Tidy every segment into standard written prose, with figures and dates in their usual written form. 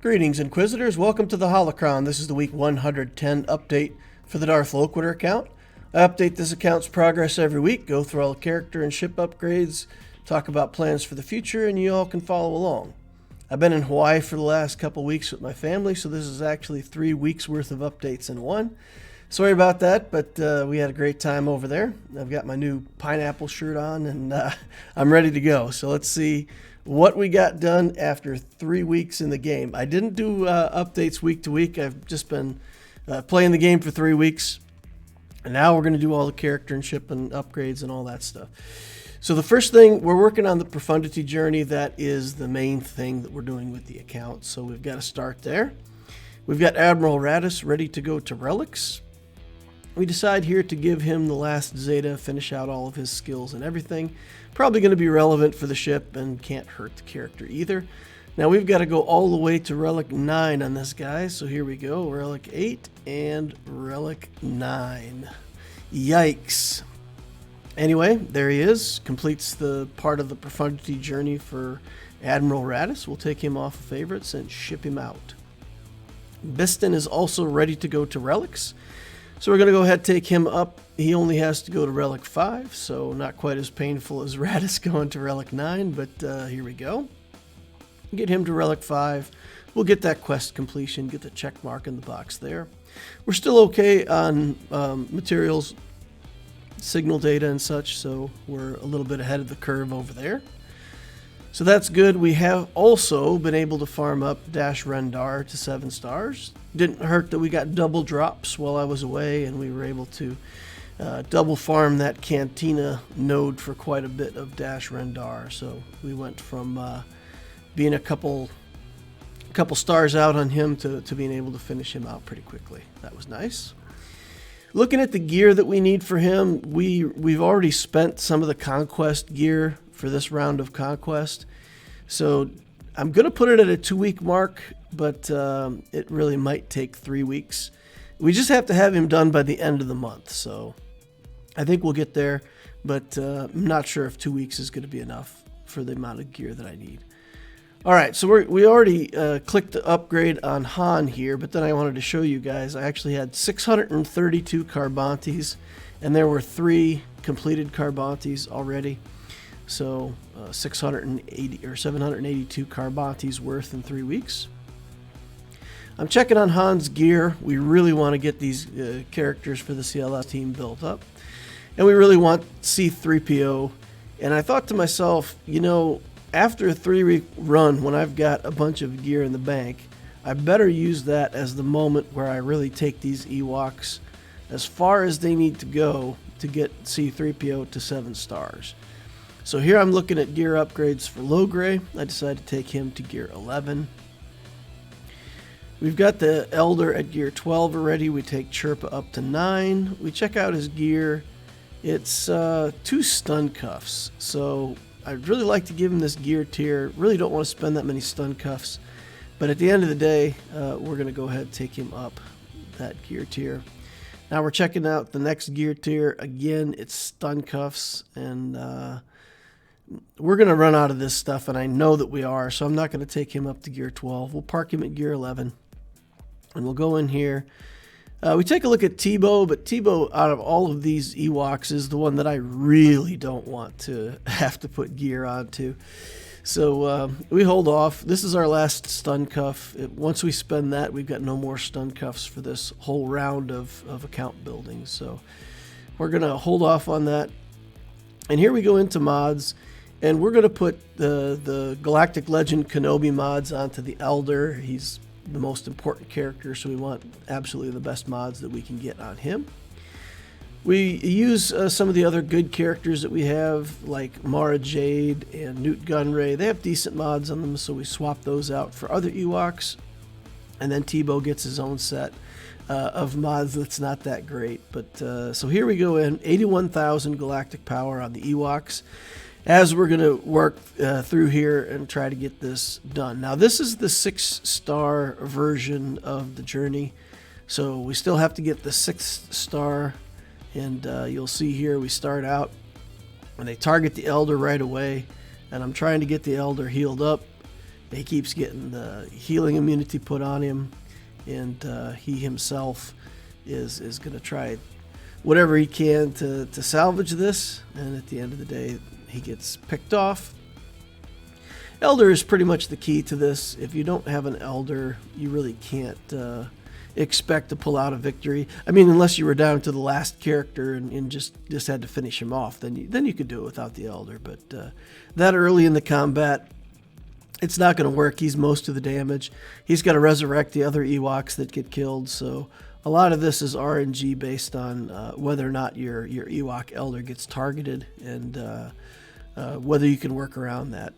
Greetings, Inquisitors. Welcome to the Holocron. This is the week 110 update for the Darth Loquitur account. I update this account's progress every week, go through all the character and ship upgrades, talk about plans for the future, and you all can follow along. I've been in Hawaii for the last couple weeks with my family, so this is actually 3 weeks worth of updates in one. Sorry about that, but we had a great time over there. I've got my new pineapple shirt on, and I'm ready to go. So let's see what we got done after 3 weeks in the game. I didn't do updates week to week. I've just been playing the game for 3 weeks. And now we're going to do all the character and ship and upgrades and all that stuff. So the first thing, we're working on the Profundity journey. That is the main thing that we're doing with the account. So we've got to start there. We've got Admiral Radis ready to go to relics. We decide here to give him the last Zeta, finish out all of his skills and everything. Probably going to be relevant for the ship and can't hurt the character either. Now we've got to go all the way to Relic 9 on this guy. So here we go, Relic 8 and Relic 9. Yikes. Anyway, there he is. Completes the part of the Profundity journey for Admiral Radis. We'll take him off of favorites and ship him out. Bistan is also ready to go to relics. So we're going to go ahead and take him up. He only has to go to Relic 5, so not quite as painful as Radis going to Relic 9, but here we go. Get him to Relic 5. We'll get that quest completion, get the check mark in the box there. We're still okay on materials, signal data and such, so we're a little bit ahead of the curve over there. So that's good. We have also been able to farm up Rendar to 7 stars. Didn't hurt that we got double drops while I was away, and we were able to double farm that Cantina node for quite a bit of Rendar. So we went from being a couple stars out on him to being able to finish him out pretty quickly. That was nice. Looking at the gear that we need for him, we've already spent some of the Conquest gear for this round of Conquest. So I'm going to put it at a 2-week mark, but it really might take 3 weeks. We just have to have him done by the end of the month. So I think we'll get there, but I'm not sure if 2 weeks is going to be enough for the amount of gear that I need. All right, so we already clicked the upgrade on Han here, but then I wanted to show you guys. I actually had 632 Carbantes, and there were 3 completed Carbantes already. So 680 or 782 Carbantes worth in 3 weeks. I'm checking on Han's gear. We really want to get these characters for the CLS team built up. And we really want C-3PO. And I thought to myself, you know, after a 3-week run, when I've got a bunch of gear in the bank, I better use that as the moment where I really take these Ewoks as far as they need to go to get C-3PO to 7 stars. So here I'm looking at gear upgrades for Logray. I decided to take him to gear 11. We've got the Elder at gear 12 already. We take Chirpa up to 9. We check out his gear. It's 2 stun cuffs. So I'd really like to give him this gear tier. Really don't want to spend that many stun cuffs. But at the end of the day, we're going to go ahead and take him up that gear tier. Now we're checking out the next gear tier. Again, it's stun cuffs, and we're going to run out of this stuff, and I know that we are, so I'm not going to take him up to gear 12. We'll park him at gear 11, and we'll go in here. We take a look at Teebo, but Teebo, out of all of these Ewoks, is the one that I really don't want to have to put gear onto. So we hold off. This is our last stun cuff. Once we spend that, we've got no more stun cuffs for this whole round of account building. So we're going to hold off on that. And here we go into mods. And we're going to put the Galactic Legend Kenobi mods onto the Elder. He's the most important character, so we want absolutely the best mods that we can get on him. We use some of the other good characters that we have, like Mara Jade and Newt Gunray. They have decent mods on them, so we swap those out for other Ewoks. And then Teebo gets his own set of mods that's not that great. But so here we go in, 81,000 galactic power on the Ewoks, as we're going to work through here and try to get this done. Now, this is the 6-star version of the journey, so we still have to get the 6th star, and you'll see here we start out, and they target the Elder right away, and I'm trying to get the Elder healed up, he keeps getting healing immunity put on him, and he himself is going to try whatever he can to salvage this, and at the end of the day, he gets picked off. Elder is pretty much the key to this. If you don't have an Elder, you really can't expect to pull out a victory. I mean, unless you were down to the last character and just had to finish him off, then you could do it without the Elder. But that early in the combat, it's not going to work. He's most of the damage. He's got to resurrect the other Ewoks that get killed. So a lot of this is RNG based on whether or not your Ewok Elder gets targeted and whether you can work around that.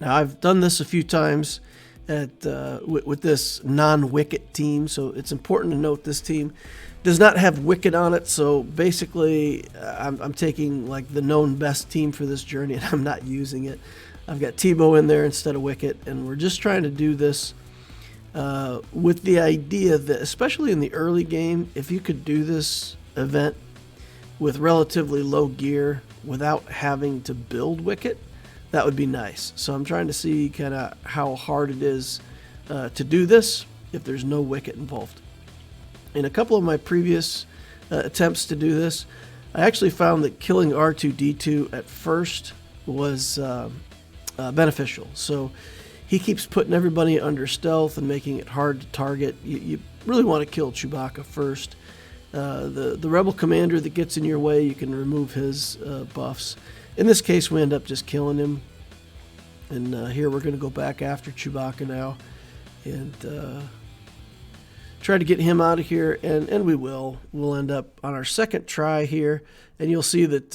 Now, I've done this a few times with this non-Wicket team, so it's important to note this team does not have Wicket on it. So basically, I'm taking like the known best team for this journey, and I'm not using it. I've got Tebow in there instead of Wicket, and we're just trying to do this with the idea that, especially in the early game, if you could do this event with relatively low gear without having to build Wicket, that would be nice. So I'm trying to see kind of how hard it is to do this if there's no Wicket involved. In a couple of my previous attempts to do this, I actually found that killing R2-D2 at first was beneficial. So he keeps putting everybody under stealth and making it hard to target. You really want to kill Chewbacca first. The rebel commander that gets in your way, you can remove his buffs. In this case, we end up just killing him. And here we're going to go back after Chewbacca now and try to get him out of here. And we will. We'll end up on our second try here. And you'll see that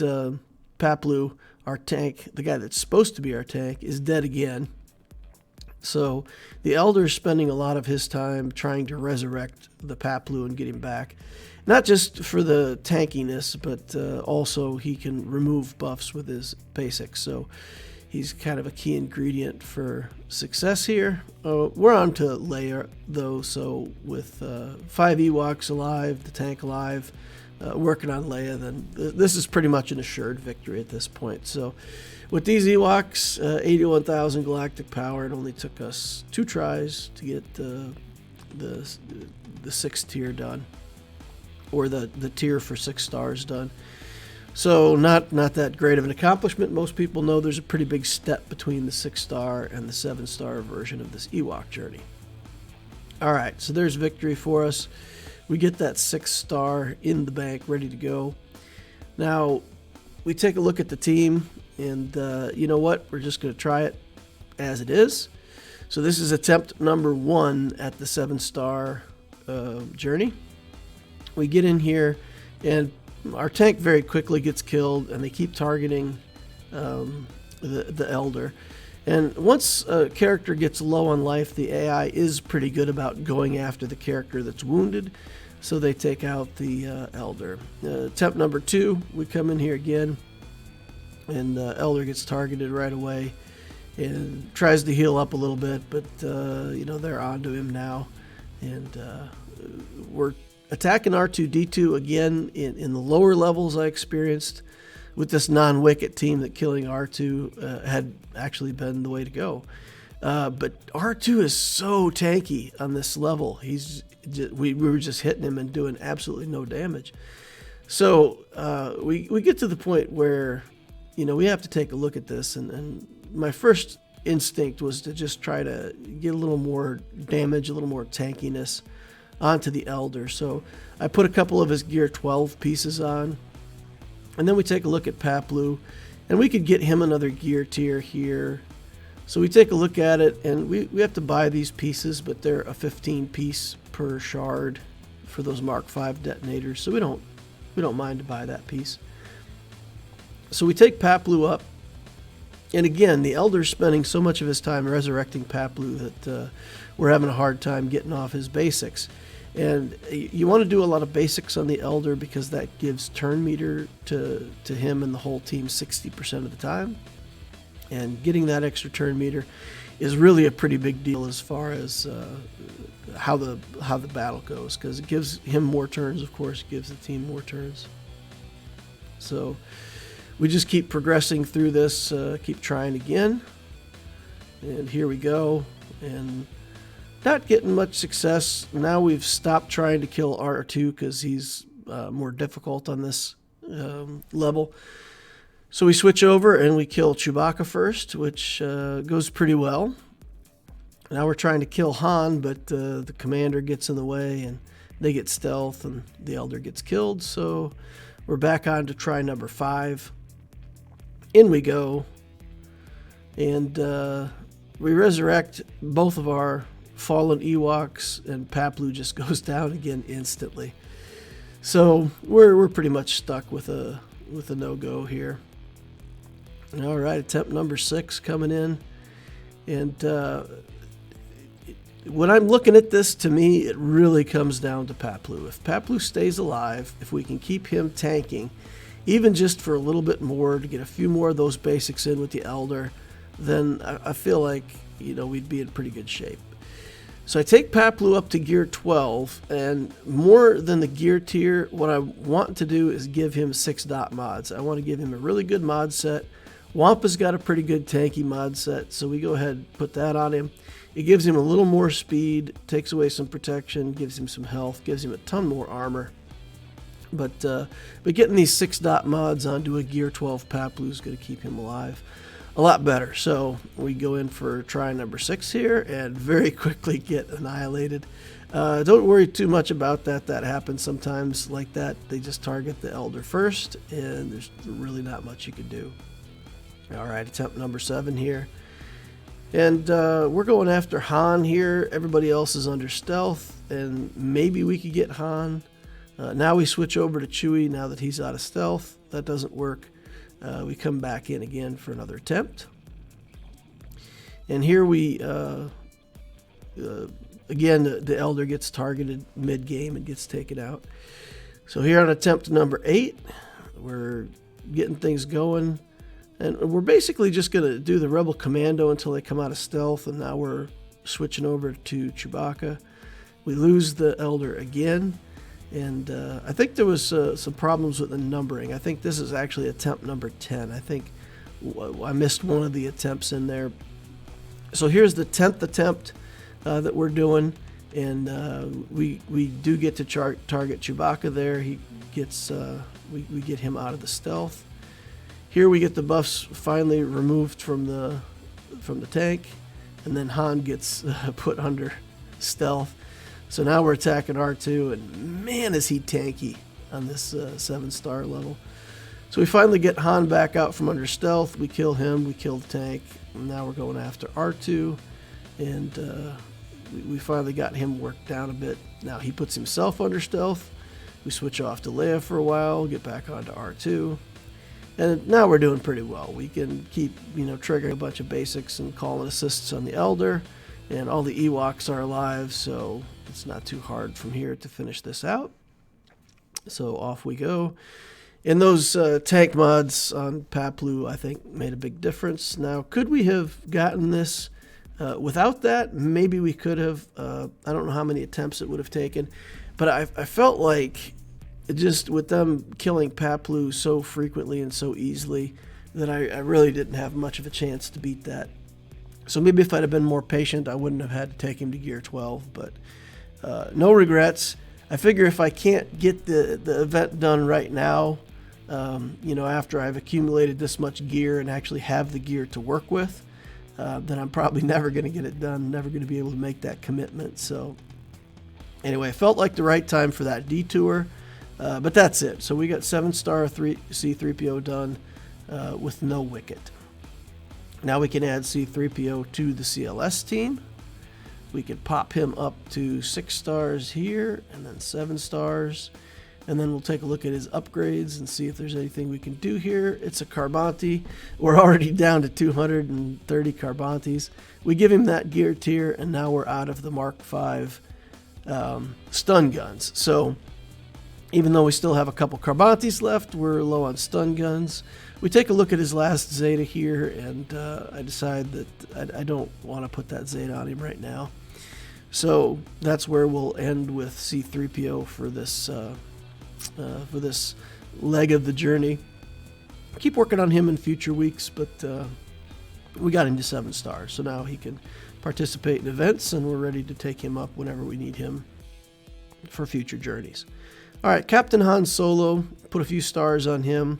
Paplu, our tank, the guy that's supposed to be our tank, is dead again. So the Elder is spending a lot of his time trying to resurrect the Paplu and get him back. Not just for the tankiness, but also he can remove buffs with his basics. So he's kind of a key ingredient for success here. We're on to Leia, though. So with 5 Ewoks alive, the tank alive, working on Leia, then this is pretty much an assured victory at this point. So with these Ewoks, 81,000 galactic power, it only took us 2 tries to get the 6th tier done. Or the tier for 6 stars done. So not that great of an accomplishment. Most people know there's a pretty big step between the 6-star and the 7-star version of this Ewok journey. Alright, so there's victory for us. We get that 6-star in the bank, ready to go. Now, we take a look at the team, and you know what? We're just going to try it as it is. So this is attempt number 1 at the 7-star journey. We get in here, and our tank very quickly gets killed, and they keep targeting the Elder. And once a character gets low on life, the AI is pretty good about going after the character that's wounded, so they take out the Elder. Attempt number 2, we come in here again, and Elder gets targeted right away and tries to heal up a little bit, but they're onto him now, and we're attacking R2-D2 again in the lower levels. I experienced with this non-Wicket team that killing R2 had actually been the way to go. But R2 is so tanky on this level. We were just hitting him and doing absolutely no damage. So we get to the point where we have to take a look at this, and my first instinct was to just try to get a little more damage, a little more tankiness onto the Elder. So I put a couple of his Gear 12 pieces on, and then we take a look at Paplu, and we could get him another gear tier here. So we take a look at it, and we have to buy these pieces, but they're a 15 piece per shard for those Mark V detonators, so we don't mind to buy that piece. So we take Paplu up, and again, the Elder's spending so much of his time resurrecting Paplu that we're having a hard time getting off his basics. And you want to do a lot of basics on the Elder because that gives turn meter to him and the whole team 60% of the time. And getting that extra turn meter is really a pretty big deal as far as how the battle goes, because it gives him more turns, of course, gives the team more turns. So we just keep progressing through this, keep trying again. And here we go. And not getting much success. Now we've stopped trying to kill R2 because he's more difficult on this level. So we switch over and we kill Chewbacca first, which goes pretty well. Now we're trying to kill Han, but the commander gets in the way and they get stealth and the Elder gets killed. So we're back on to try number 5. In we go. And we resurrect both of our fallen Ewoks, and Paploo just goes down again instantly. So we're pretty much stuck with a no-go here. All right, attempt number 6 coming in. And when I'm looking at this, to me, it really comes down to Paploo. If Paploo stays alive, if we can keep him tanking, even just for a little bit more to get a few more of those basics in with the Elder, then I feel like, we'd be in pretty good shape. So I take Paploo up to gear 12, and more than the gear tier, what I want to do is give him 6 dot mods. I want to give him a really good mod set. Wampa's got a pretty good tanky mod set, so we go ahead and put that on him. It gives him a little more speed, takes away some protection, gives him some health, gives him a ton more armor. But getting these 6 dot mods onto a gear 12 Paploo is going to keep him alive a lot better. So we go in for try number 6 here and very quickly get annihilated. Don't worry too much about that. That happens sometimes like that. They just target the Elder first, and there's really not much you can do. All right, attempt number 7 here. And we're going after Han here. Everybody else is under stealth, and maybe we could get Han. Now we switch over to Chewie now that he's out of stealth. That doesn't work. We come back in again for another attempt. And here we, again, the Elder gets targeted mid-game and gets taken out. So here on attempt number 8, we're getting things going. And we're basically just going to do the Rebel Commando until they come out of stealth. And now we're switching over to Chewbacca. We lose the Elder again. And I think there was some problems with the numbering. I think this is actually attempt number 10. I think I missed one of the attempts in there. So here's the 10th attempt that we're doing. And we do get to target Chewbacca there. He gets we get him out of the stealth. Here we get the buffs finally removed from the tank, and then Han gets put under stealth. So now we're attacking R2, and man, is he tanky on this 7-star level. So we finally get Han back out from under stealth. We kill him. We kill the tank. And now we're going after R2, and we finally got him worked down a bit. Now he puts himself under stealth. We switch off to Leia for a while, get back onto R2. And now we're doing pretty well. We can keep, triggering a bunch of basics and calling assists on the Elder. And all the Ewoks are alive, so it's not too hard from here to finish this out. So off we go. And those tank mods on Paploo, I think, made a big difference. Now, could we have gotten this without that? Maybe we could have. I don't know how many attempts it would have taken. But I felt like just with them killing Paploo so frequently and so easily that I really didn't have much of a chance to beat that. So maybe if I'd have been more patient, I wouldn't have had to take him to gear 12. But no regrets. I figure if I can't get the event done right now, after I've accumulated this much gear and actually have the gear to work with, then I'm probably never going to get it done, never going to be able to make that commitment. So anyway, it felt like the right time for that detour. But that's it. So we got 7-star C-3PO done with no wicket. Now we can add C-3PO to the CLS team. We could pop him up to 6 stars here and then 7 stars. And then we'll take a look at his upgrades and see if there's anything we can do here. It's a Carbanti. We're already down to 230 Carbantis. We give him that gear tier, and now we're out of the Mark V stun guns. So even though we still have a couple Carbantis left, we're low on stun guns. We take a look at his last Zeta here, and I decide that I don't want to put that Zeta on him right now. So that's where we'll end with C-3PO for this leg of the journey. Keep working on him in future weeks, but we got him to 7 stars. So now he can participate in events, and we're ready to take him up whenever we need him for future journeys. All right, Captain Han Solo, put a few stars on him.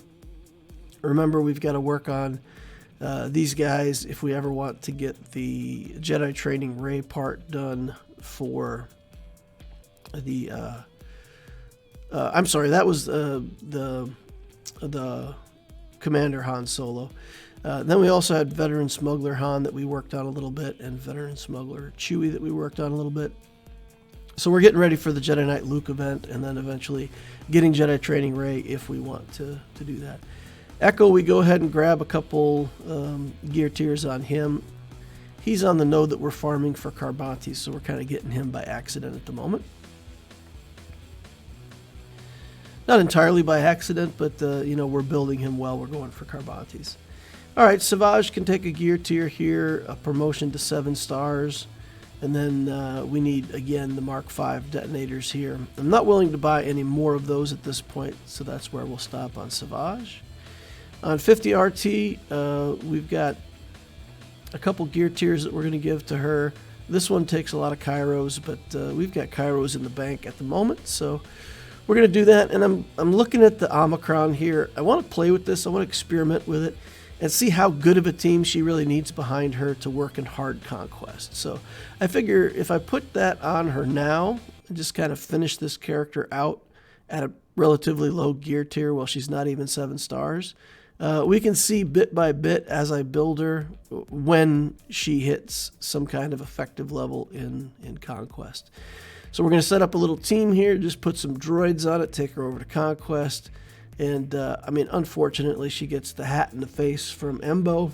Remember, we've got to work on these guys if we ever want to get the Jedi Training Ray part done for the... I'm sorry, that was the Commander Han Solo. Then we also had Veteran Smuggler Han that we worked on a little bit, and Veteran Smuggler Chewie that we worked on a little bit. So we're getting ready for the Jedi Knight Luke event, and then eventually getting Jedi Training Ray if we want to do that. Echo, we go ahead and grab a couple gear tiers on him. He's on the node that we're farming for Carbantes, so we're kind of getting him by accident at the moment. Not entirely by accident, but we're building him well. We're going for Carbantes. All right, Savage can take a gear tier here, a promotion to 7 stars. And then we need, again, the Mark V detonators here. I'm not willing to buy any more of those at this point, so that's where we'll stop on Savage. On 50R-T, we've got a couple gear tiers that we're going to give to her. This one takes a lot of Kairos, but we've got Kairos in the bank at the moment, so we're going to do that. And I'm looking at the Omicron here. I want to play with this. I want to experiment with it and see how good of a team she really needs behind her to work in hard Conquest. So I figure if I put that on her now and just kind of finish this character out at a relatively low gear tier while she's not even 7 stars, we can see bit by bit as I build her when she hits some kind of effective level in Conquest. So we're going to set up a little team here, just put some droids on it, take her over to Conquest. And, unfortunately, she gets the hat in the face from Embo,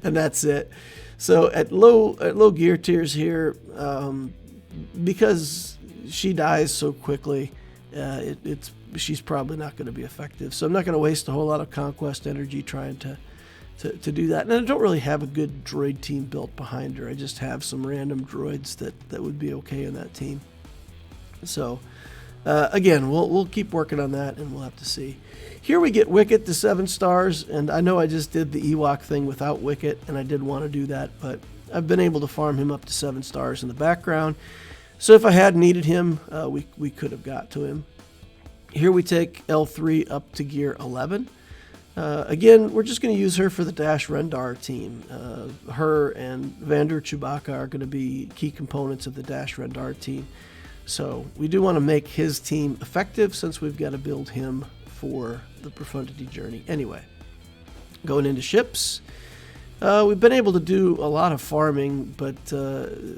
and that's it. So at low gear tiers here, because she dies so quickly, she's probably not going to be effective. So I'm not going to waste a whole lot of Conquest energy trying to do that. And I don't really have a good droid team built behind her. I just have some random droids that would be okay in that team. So... again, we'll keep working on that, and we'll have to see. Here we get Wicket to 7 stars, and I know I just did the Ewok thing without Wicket, and I did want to do that, but I've been able to farm him up to 7 stars in the background. So if I had needed him, we could have got to him. Here we take L3 up to gear 11. Again, we're just going to use her for the Dash Rendar team. Her and Vander Chewbacca are going to be key components of the Dash Rendar team. So we do want to make his team effective since we've got to build him for the Profundity journey. Anyway, going into ships, we've been able to do a lot of farming, but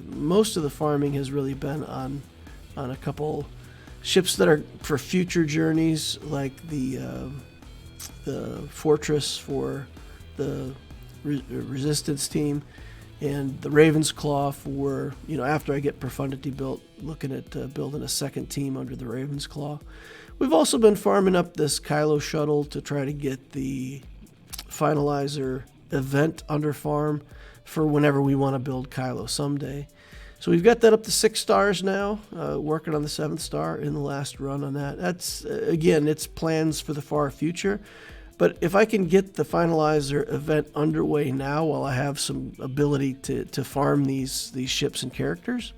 most of the farming has really been on a couple ships that are for future journeys, like the Fortress for the Resistance team, and the Raven's Claw for, after I get Profundity built, looking at building a second team under the Raven's Claw. We've also been farming up this Kylo shuttle to try to get the Finalizer event under farm for whenever we want to build Kylo someday. So we've got that up to 6 stars now, working on the 7th star in the last run on that. That's, again, it's plans for the far future. But if I can get the Finalizer event underway now while I have some ability to farm these ships and characters,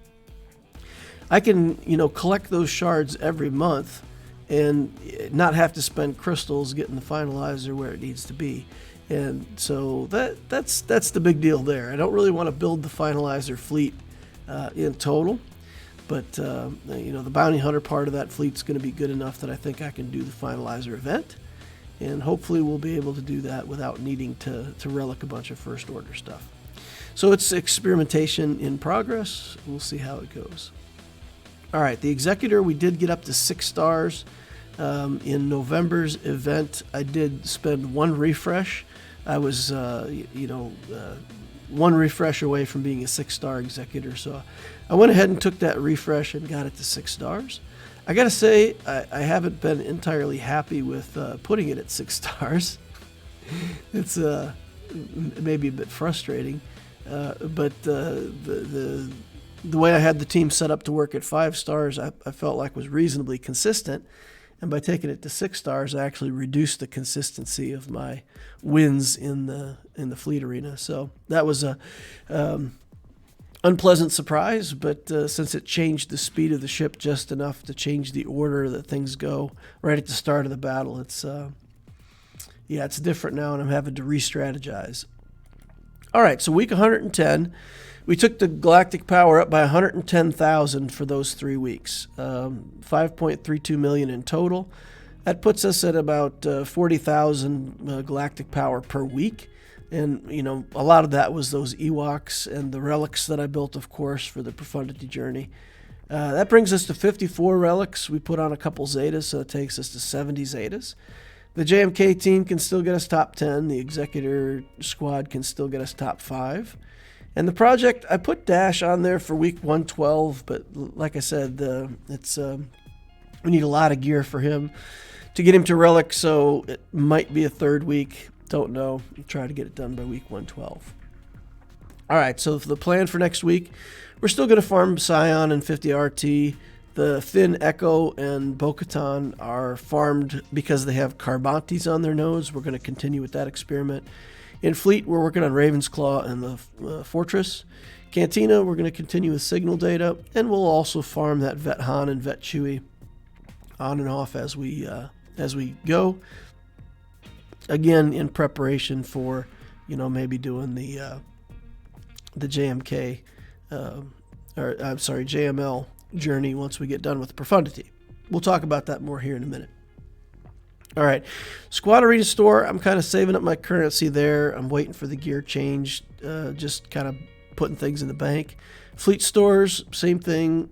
I can, collect those shards every month and not have to spend crystals getting the Finalizer where it needs to be. And so that's the big deal there. I don't really want to build the Finalizer fleet in total, but the Bounty Hunter part of that fleet's going to be good enough that I think I can do the Finalizer event. And hopefully we'll be able to do that without needing to relic a bunch of First Order stuff. So it's experimentation in progress. We'll see how it goes. All right, the Executor, we did get up to 6 stars. In November's event, I did spend 1 refresh. I was, 1 refresh away from being a 6-star Executor. So I went ahead and took that refresh and got it to 6 stars. I gotta say, I haven't been entirely happy with putting it at 6 stars. It's maybe a bit frustrating, but the way I had the team set up to work at 5 stars, I felt like was reasonably consistent. And by taking it to 6 stars, I actually reduced the consistency of my wins in the fleet arena. So that was a unpleasant surprise, but since it changed the speed of the ship just enough to change the order that things go right at the start of the battle, it's different now, and I'm having to re-strategize. All right, so week 110, we took the galactic power up by 110,000 for those 3 weeks, 5.32 million in total. That puts us at about 40,000 galactic power per week. And, a lot of that was those Ewoks and the relics that I built, of course, for the Profundity journey. That brings us to 54 relics. We put on a couple Zetas, so it takes us to 70 Zetas. The JMK team can still get us top 10. The Executor squad can still get us top 5. And the project, I put Dash on there for week 112, but like I said, we need a lot of gear for him to get him to Relic, so it might be a third week. Don't know. I'll try to get it done by week 112. All right, so for the plan for next week, we're still going to farm Scion and 50R-T. The Finn, Echo, and Bo-Katan are farmed because they have Carbantes on their nodes. We're going to continue with that experiment. In Fleet, we're working on Raven's Claw and the Fortress. Cantina, we're going to continue with signal data, and we'll also farm that Vet Han and Vet Chewie on and off as we go. Again, in preparation for, maybe doing the JMK, JML journey once we get done with Profundity. We'll talk about that more here in a minute. All right, Squad Arena Store, I'm kind of saving up my currency there. I'm waiting for the gear change, just kind of putting things in the bank. Fleet Stores, same thing.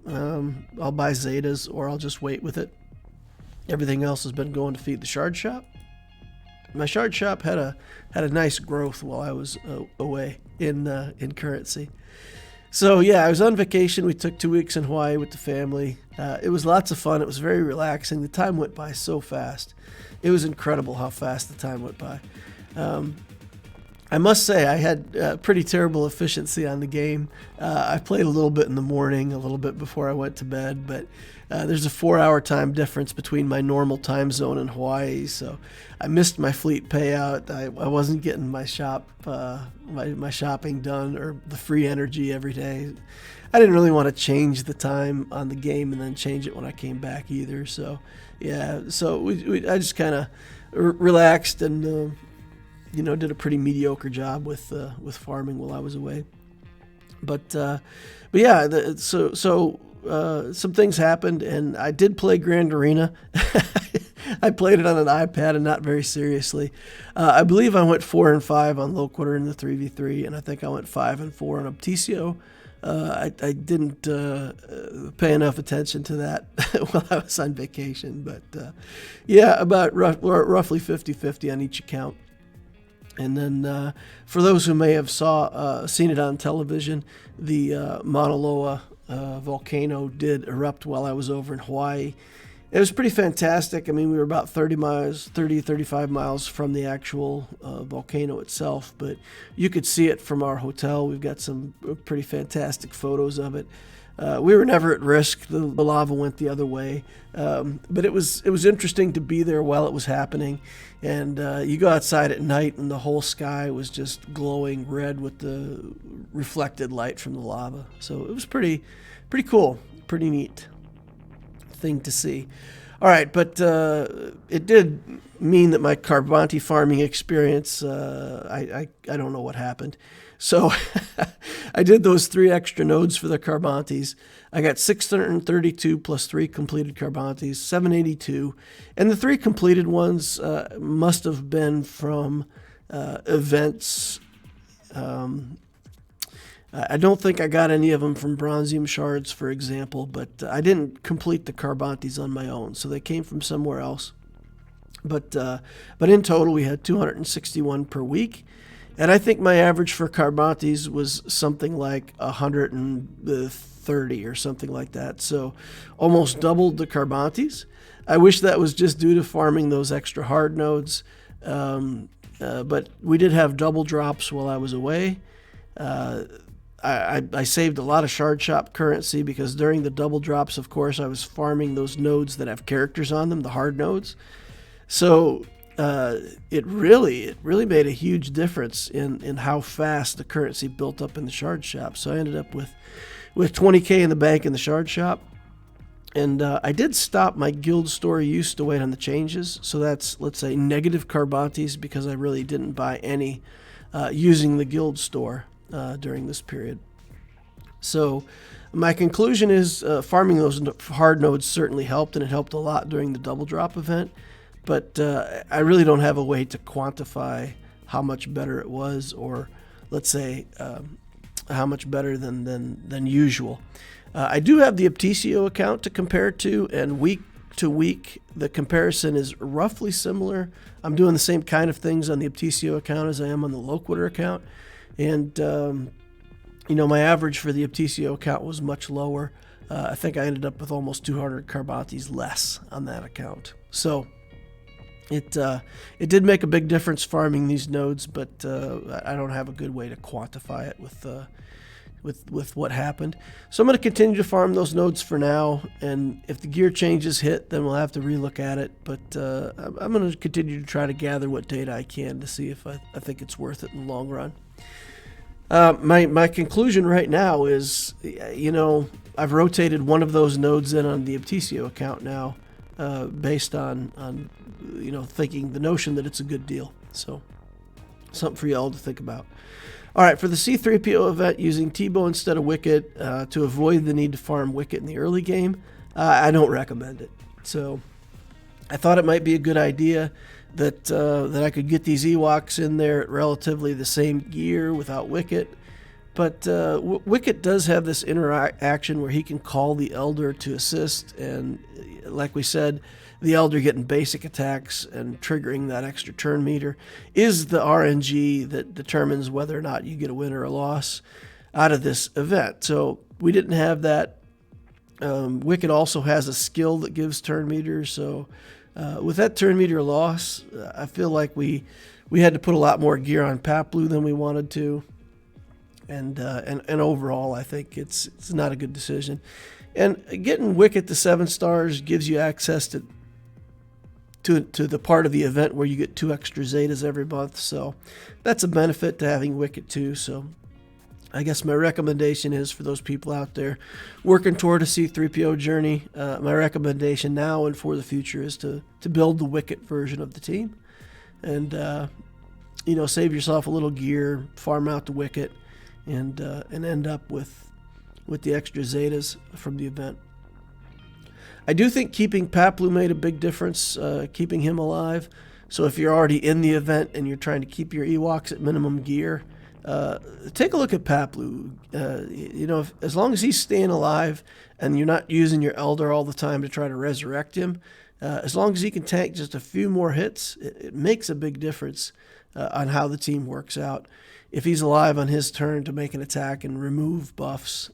I'll buy Zetas or I'll just wait with it. Everything else has been going to feed the Shard Shop. My Shard Shop had a nice growth while I was away in currency. So yeah, I was on vacation. We took 2 weeks in Hawaii with the family. It was lots of fun. It was very relaxing. The time went by so fast. It was incredible how fast the time went by. I must say I had pretty terrible efficiency on the game. I played a little bit in the morning, a little bit before I went to bed, but there's a 4-hour time difference between my normal time zone and Hawaii, so I missed my fleet payout. I wasn't getting my my shopping done or the free energy every day. I didn't really want to change the time on the game and then change it when I came back either. So yeah, so I just kind of relaxed and did a pretty mediocre job with farming while I was away. But yeah, some things happened, and I did play Grand Arena. I played it on an iPad and not very seriously. I believe I went 4-5 on Loquitur in the 3v3, and I think I went 5-4 on Opticio. I didn't pay enough attention to that while I was on vacation, but yeah, about roughly 50-50 on each account. And then for those who may have seen it on television, the Mauna Loa volcano did erupt while I was over in Hawaii. It was pretty fantastic. I mean, we were about 35 miles from the actual volcano itself, but you could see it from our hotel. We've got some pretty fantastic photos of it. We were never at risk. The lava went the other way, but it was interesting to be there while it was happening. And you go outside at night, and the whole sky was just glowing red with the reflected light from the lava. So it was pretty cool, pretty neat thing to see. All right, but it did mean that my Carbonti farming experience, I don't know what happened. So I did those 3 extra nodes for the Carbontes. I got 632 plus 3 completed Carbontes, 782. And the 3 completed ones must have been from events. I don't think I got any of them from Bronzium Shards, for example, but I didn't complete the Carbontes on my own, so they came from somewhere else. But in total, we had 261 per week. And I think my average for Carbontes was something like 130 or something like that. So almost doubled the Carbontes. I wish that was just due to farming those extra hard nodes. But we did have double drops while I was away. I saved a lot of shard shop currency because during the double drops, of course, I was farming those nodes that have characters on them, the hard nodes. So it really made a huge difference in how fast the currency built up in the shard shop. So I ended up with 20K in the bank in the shard shop. And I did stop my guild store use to wait on the changes. So that's, let's say, negative Carbantes because I really didn't buy any using the guild store during this period. So my conclusion is farming those hard nodes certainly helped, and it helped a lot during the double drop event. But I really don't have a way to quantify how much better it was, or let's say how much better than usual. I do have the Opticio account to compare to, and week to week, the comparison is roughly similar. I'm doing the same kind of things on the Opticio account as I am on the Loquitur account. And, my average for the Opticio account was much lower. I think I ended up with almost 200 Carbantes less on that account. So it did make a big difference farming these nodes, but I don't have a good way to quantify it with what happened. So I'm going to continue to farm those nodes for now, and if the gear changes hit, then we'll have to relook at it. But I'm going to continue to try to gather what data I can to see if I think it's worth it in the long run. My conclusion right now is, I've rotated one of those nodes in on the Opticio account now, based on thinking the notion that it's a good deal. So something for y'all to think about. All right, for the C-3PO event, using T-Bow instead of Wicket to avoid the need to farm Wicket in the early game, I don't recommend it. So I thought it might be a good idea that I could get these Ewoks in there at relatively the same gear without Wicket. But Wicket does have this interaction where he can call the Elder to assist, and like we said, the Elder getting basic attacks and triggering that extra turn meter is the RNG that determines whether or not you get a win or a loss out of this event. So we didn't have that. Wicket also has a skill that gives turn meters. So with that turn meter loss, I feel like we had to put a lot more gear on Paplu than we wanted to. And overall, I think it's not a good decision. And getting Wicket to 7 stars gives you access to the part of the event where you get 2 extra Zetas every month. So that's a benefit to having Wicket too. So I guess my recommendation is for those people out there working toward a C-3PO journey, my recommendation now and for the future is to build the Wicket version of the team. And, save yourself a little gear, farm out the Wicket, and end up with the extra Zetas from the event. I do think keeping Paplu made a big difference, keeping him alive. So if you're already in the event and you're trying to keep your Ewoks at minimum gear, take a look at Paplu. As long as he's staying alive and you're not using your Elder all the time to try to resurrect him, as long as he can tank just a few more hits, it makes a big difference on how the team works out. If he's alive on his turn to make an attack and remove buffs,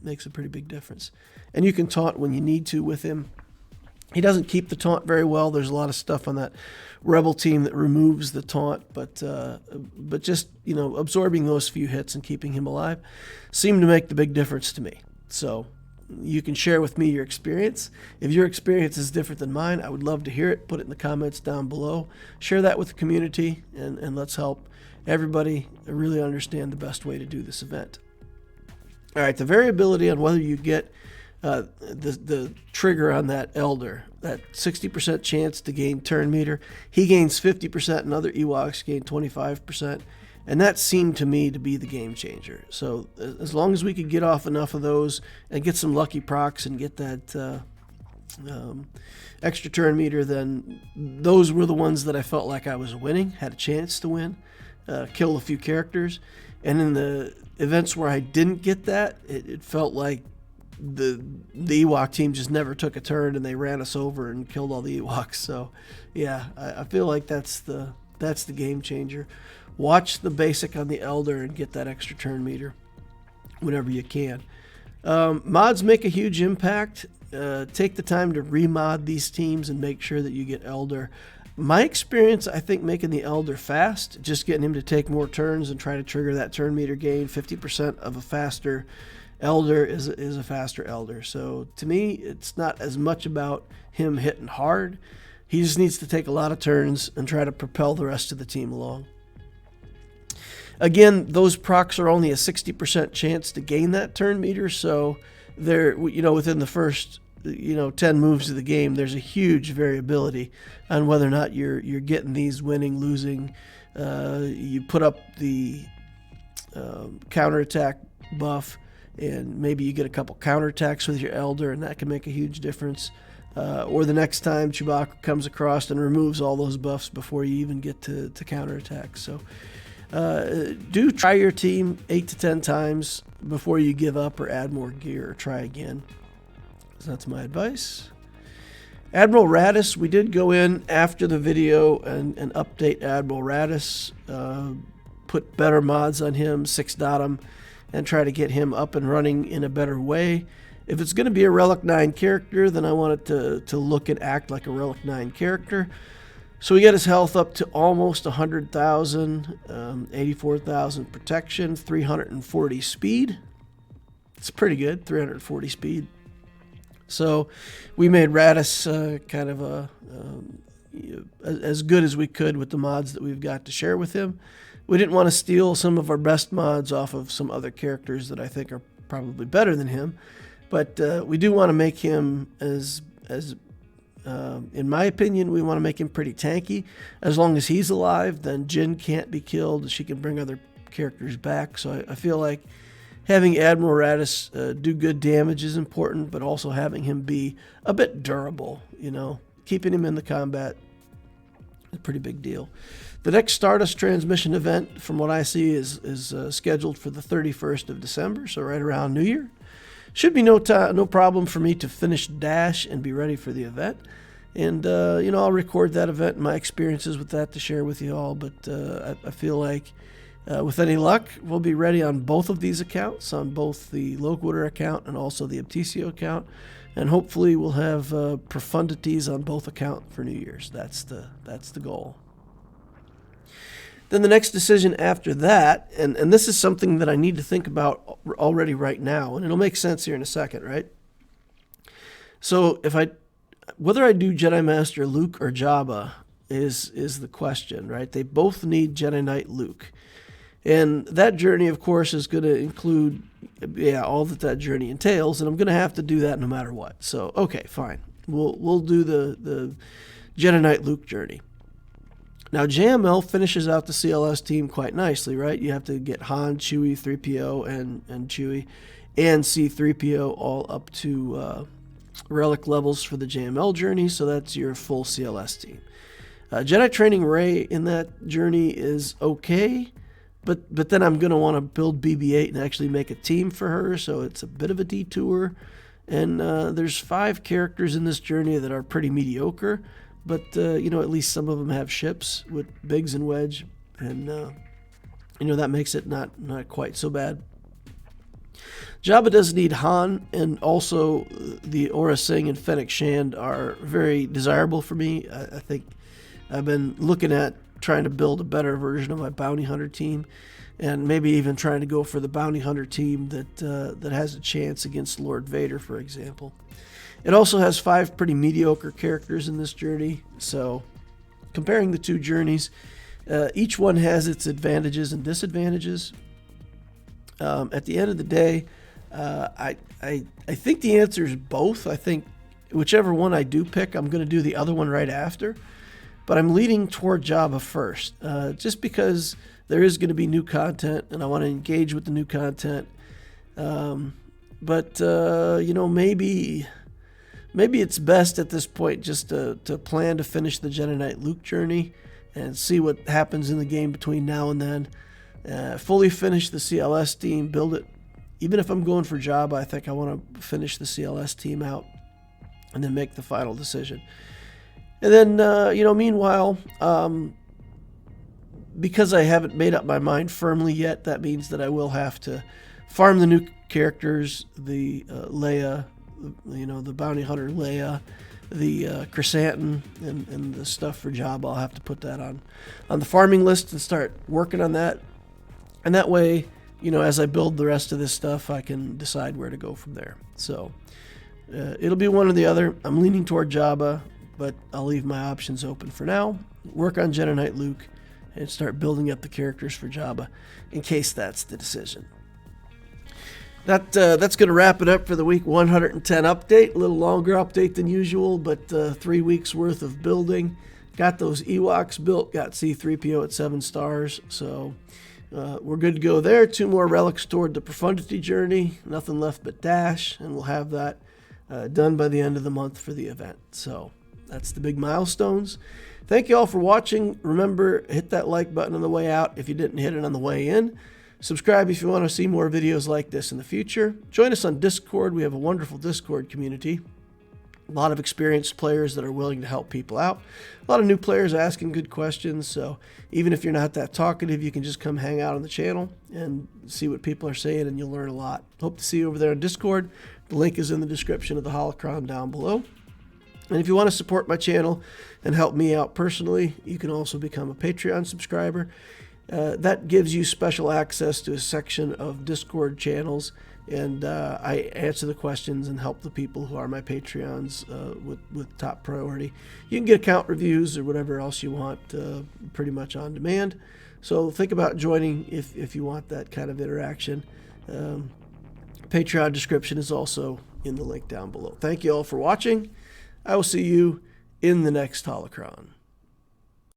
makes a pretty big difference. And you can taunt when you need to with him. He doesn't keep the taunt very well. There's a lot of stuff on that Rebel team that removes the taunt, but just absorbing those few hits and keeping him alive seemed to make the big difference to me. So you can share with me your experience. If your experience is different than mine, I would love to hear it. Put it in the comments down below. Share that with the community, and let's help everybody really understand the best way to do this event. All right, the variability on whether you get the trigger on that Elder, that 60% chance to gain turn meter, he gains 50% and other Ewoks gain 25%, and that seemed to me to be the game changer. So as long as we could get off enough of those and get some lucky procs and get that extra turn meter, then those were the ones that I felt like I was winning, had a chance to win, kill a few characters. And in the events where I didn't get that, it felt like the Ewok team just never took a turn and they ran us over and killed all the Ewoks. So yeah, I feel like that's the game changer. Watch the basic on the Elder and get that extra turn meter whenever you can. Mods make a huge impact. Take the time to remod these teams and make sure that you get Elder. My experience, I think making the Elder fast, just getting him to take more turns and try to trigger that turn meter gain, 50% of a faster Elder is a faster Elder. So to me, it's not as much about him hitting hard. He just needs to take a lot of turns and try to propel the rest of the team along. Again, those procs are only a 60% chance to gain that turn meter, so they're, within the first 10 moves of the game, there's a huge variability on whether or not you're getting these winning, losing. You put up the counterattack buff, and maybe you get a couple counterattacks with your Elder, and that can make a huge difference. Or the next time Chewbacca comes across and removes all those buffs before you even get to counterattack. So do try your team 8 to 10 times before you give up or add more gear or try again. So that's my advice. Admiral Raddus, we did go in after the video and update Admiral Raddus, put better mods on him, 6-dot him, and try to get him up and running in a better way. If it's going to be a Relic 9 character, then I want it to look and act like a Relic 9 character. So we got his health up to almost 100,000, 84,000 protection, 340 speed. It's pretty good, 340 speed. So we made Raddus kind of as good as we could with the mods that we've got to share with him. We didn't want to steal some of our best mods off of some other characters that I think are probably better than him. But we do want to make him in my opinion, we want to make him pretty tanky. As long as he's alive, then Jyn can't be killed. She can bring other characters back. So I feel like having Admiral Raddus do good damage is important, but also having him be a bit durable, keeping him in the combat is a pretty big deal. The next Stardust transmission event, from what I see, is scheduled for the 31st of December, so right around New Year. Should be no problem for me to finish Dash and be ready for the event. And, I'll record that event and my experiences with that to share with you all. But I feel like with any luck, we'll be ready on both of these accounts, on both the Loquitur account and also the Abtisio account. And hopefully we'll have Profundities on both accounts for New Year's. That's the goal. Then the next decision after that, and this is something that I need to think about already right now, and it'll make sense here in a second, right? So whether I do Jedi Master Luke or Jabba is the question, right? They both need Jedi Knight Luke. And that journey, of course, is going to include all that journey entails, and I'm going to have to do that no matter what. So, okay, fine. We'll do the Jedi Knight Luke journey. Now, JML finishes out the CLS team quite nicely, right? You have to get Han, Chewie, 3PO, and Chewie, and C-3PO all up to relic levels for the JML journey, so that's your full CLS team. Jedi Training Rey in that journey is okay, but then I'm going to want to build BB-8 and actually make a team for her, so it's a bit of a detour. And there's 5 characters in this journey that are pretty mediocre, but, at least some of them have ships with Biggs and Wedge, and, that makes it not quite so bad. Jabba does need Han, and also the Aura Singh and Fennec Shand are very desirable for me. I think I've been looking at trying to build a better version of my Bounty Hunter team, and maybe even trying to go for the Bounty Hunter team that has a chance against Lord Vader, for example. It also has 5 pretty mediocre characters in this journey, so comparing the two journeys, each one has its advantages and disadvantages. At the end of the day, I think the answer is both. I think whichever one I do pick, I'm going to do the other one right after, but I'm leaning toward Jabba first, just because there is going to be new content, and I want to engage with the new content. But maybe it's best at this point just to plan to finish the Jedi Knight Luke journey and see what happens in the game between now and then. Fully finish the CLS team, build it. Even if I'm going for Jabba, I think I want to finish the CLS team out and then make the final decision. And then, meanwhile, because I haven't made up my mind firmly yet, that means that I will have to farm the new characters, the Leia, the Bounty Hunter Leia, the chrysanthemum and the stuff for Jabba. I'll have to put that on the farming list and start working on that. And that way, as I build the rest of this stuff, I can decide where to go from there. So it'll be one or the other. I'm leaning toward Jabba, but I'll leave my options open for now. Work on Jedi Knight Luke and start building up the characters for Jabba in case that's the decision. That's going to wrap it up for the week 110 update. A little longer update than usual, but 3 weeks worth of building. Got those Ewoks built, got C-3PO at 7 stars, so we're good to go there. 2 more relics toward the Profundity journey. Nothing left but Dash, and we'll have that done by the end of the month for the event. So that's the big milestones. Thank you all for watching. Remember, hit that like button on the way out if you didn't hit it on the way in. Subscribe if you want to see more videos like this in the future. Join us on Discord. We have a wonderful Discord community. A lot of experienced players that are willing to help people out. A lot of new players asking good questions. So even if you're not that talkative, you can just come hang out on the channel and see what people are saying, and you'll learn a lot. Hope to see you over there on Discord. The link is in the description of the Holocron down below. And if you want to support my channel and help me out personally, you can also become a Patreon subscriber. That gives you special access to a section of Discord channels, and I answer the questions and help the people who are my Patreons with top priority. You can get account reviews or whatever else you want pretty much on demand. So think about joining if you want that kind of interaction. Patreon description is also in the link down below. Thank you all for watching. I will see you in the next Holocron.